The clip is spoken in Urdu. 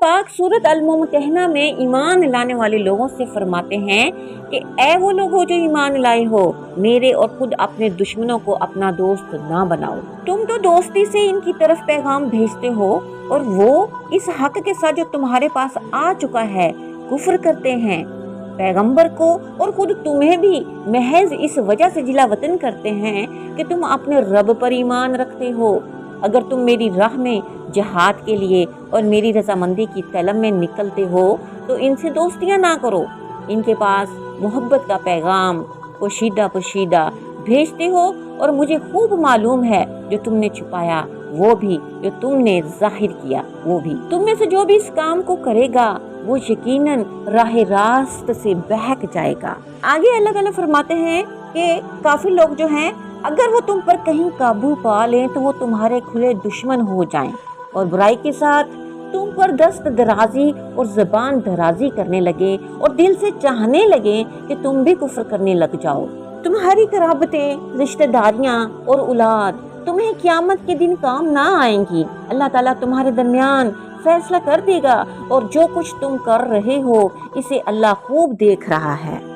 پاک سورۃ الممتحنہ میں ایمان لانے والے لوگوں سے فرماتے ہیں کہ اے وہ لوگوں جو ایمان لائے ہو، میرے اور خود اپنے دشمنوں کو اپنا دوست نہ بناؤ۔ تم تو دوستی سے ان کی طرف پیغام بھیجتے ہو اور وہ اس حق کے ساتھ جو تمہارے پاس آ چکا ہے کفر کرتے ہیں۔ پیغمبر کو اور خود تمہیں بھی محض اس وجہ سے جلا وطن کرتے ہیں کہ تم اپنے رب پر ایمان رکھتے ہو۔ اگر تم میری راہ میں جہاد کے لیے اور میری رضامندی کی طلب میں نکلتے ہو تو ان سے دوستیاں نہ کرو۔ ان کے پاس محبت کا پیغام پوشیدہ پوشیدہ بھیجتے ہو اور مجھے خوب معلوم ہے جو تم نے چھپایا وہ بھی، جو تم نے ظاہر کیا وہ بھی۔ تم میں سے جو بھی اس کام کو کرے گا وہ یقیناً راہ راست سے بہک جائے گا۔ آگے اللہ تعالیٰ فرماتے ہیں کہ کافر لوگ جو ہیں اگر وہ تم پر کہیں قابو پا لیں تو وہ تمہارے کھلے دشمن ہو جائیں اور برائی کے ساتھ تم پر دست درازی اور زبان درازی کرنے لگے اور دل سے چاہنے لگے کہ تم بھی کفر کرنے لگ جاؤ۔ تمہاری قرابتیں، رشتہ داریاں اور اولاد تمہیں قیامت کے دن کام نہ آئیں گی۔ اللہ تعالیٰ تمہارے درمیان فیصلہ کر دے گا اور جو کچھ تم کر رہے ہو اسے اللہ خوب دیکھ رہا ہے۔